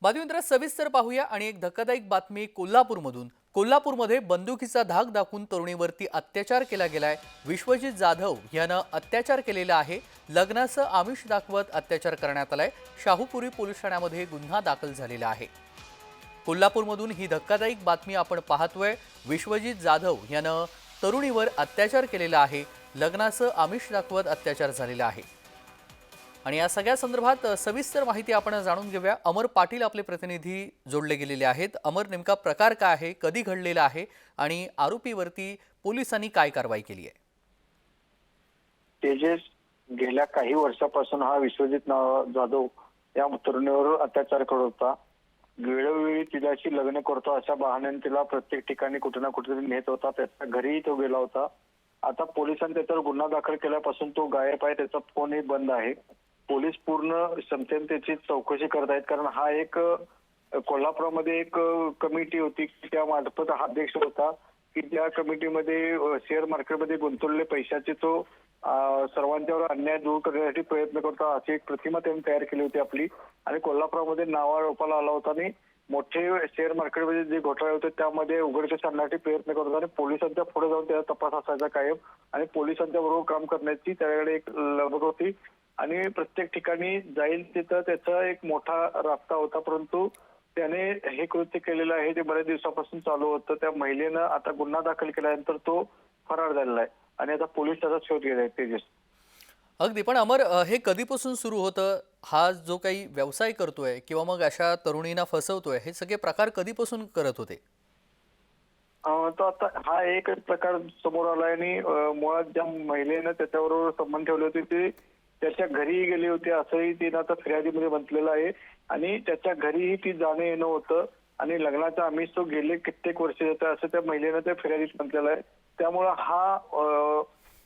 बातमीपत्रात सविस्तर पाहूया आणि एक धक्कादायक बातमी कोल्हापूरमधून। कोल्हापूरमध्ये बंदुकीचा धाक दाखवून तरुणीवरती अत्याचार केला गेलाय। विश्वजित जाधव यानं अत्याचार केलेला आहे। लग्नाचं आमिष दाखवत अत्याचार करण्यात आलाय। शाहूपुरी पोलीस ठाण्यामध्ये गुन्हा दाखल झालेला आहे। कोल्हापूरमधून ही धक्कादायक बातमी आपण पाहतोय। विश्वजित जाधव यानं तरुणीवर अत्याचार केलेला आहे। लग्नाचं आमिष दाखवत अत्याचार झालेला आहे आणि या सगळ्या संदर्भात सविस्तर माहिती आपण जाणून घेऊया। अमर पाटील आपले प्रतिनिधी जोडले गेलेले आहेत। अमर, नेमका प्रकार काय आहे, कधी घडलेला आहे आणि आरोपीवरती पोलिसांनी काय कारवाई केली आहे? तेजस गेल्या काही वर्षापासून हा विश्वजित जाधव या तरुणीवर अत्याचार करत होता। वेळोवेळी तिच्याशी लग्न करतो अशा बहाण्याने तिला प्रत्येक ठिकाणी कुठे ना कुठेतरी नेत होता। त्याच्या घरीही तो गेला होता। आता पोलिसांनी त्याच्यावर गुन्हा दाखल केल्यापासून तो गायब आहे। त्याचा फोनही बंद आहे। पोलीस पूर्ण क्षमतेने त्याची चौकशी करत आहेत, कारण हा एक कोल्हापूरमध्ये एक कमिटी होती, त्या मार्फत हा अध्यक्ष होता की त्या कमिटीमध्ये शेअर मार्केटमध्ये गुंतवलेले पैशाचे तो सर्वांच्यावर अन्याय दूर करण्यासाठी प्रयत्न करतो अशी एक प्रतिमा त्यांनी तयार केली होती आपली। आणि कोल्हापूरमध्ये नावारूपाला आला होता आणि मोठे शेअर मार्केटमध्ये जे घोटाळे होते त्यामध्ये उघडकीस आणण्यासाठी प्रयत्न करत होता आणि पोलिसांच्या पुढे जाऊन त्याचा तपास असायचा कायम आणि पोलिसांच्या बरोबर काम करण्याची त्याच्याकडे एक लगबग होती आणि प्रत्येक ठिकाणी जाईल तिथं त्याचा एक मोठा रास्ता होता। परंतु त्याने हे कृत्य केलेलं आहे ते बऱ्याच दिवसापासून चालू होतं। त्या महिलेनं आता गुन्हा दाखल केल्यानंतर तो फरार झालेला आहे आणि आता पोलीस त्याचा शोध घेत आहेत। तेजस, अगदी, पण अमर, हे कधीपासून सुरू होतं? हा जो काही व्यवसाय करतोय किंवा मग अशा तरुणींना फसवतोय, हे सगळे प्रकार कधीपासून करत होते? तो आता हा एक प्रकार समोर आलाय आणि मुळात ज्या महिलेनं त्याच्याबरोबर संबंध ठेवले होते ते त्याच्या घरीही गेली होती असंही तिने आता फिर्यादीमध्ये म्हटलेलं आहे आणि त्याच्या घरीही ती जाणं येणं होतं आणि लग्नाचा आमिष तो गेले कित्येक वर्ष होता असं त्या महिलेनं त्या फिर्यादीत म्हटलेलं आहे। त्यामुळं हा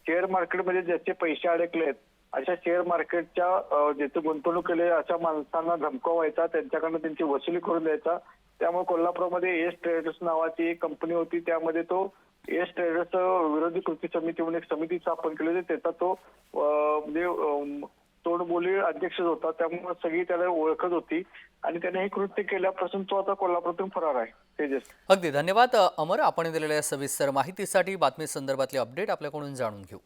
शेअर मार्केटमध्ये ज्याचे पैसे अडकलेत अशा शेअर मार्केटच्या ज्याचे गुंतवणूक केले अशा माणसांना धमकावायचा, त्यांच्याकडनं त्यांची वसुली करून द्यायचा। त्यामुळे कोल्हापूरमध्ये एस ट्रेडर्स नावाची एक कंपनी होती, त्यामध्ये तो एस ट्रेडर्स विरोधी कृती समिती म्हणून एक समिती स्थापन केली होती। त्याचा तो म्हणजे तोडबोली अध्यक्ष होता, त्यामुळे सगळी त्याला ओळखत होती आणि त्याने हे कृत्य केल्यापासून तो आता कोल्हापूरातून फरार आहे। तेजस, अगदी धन्यवाद अमर, आपण दिलेल्या सविस्तर माहितीसाठी। बातमी संदर्भातले अपडेट आपल्याकडून जाणून घेऊ।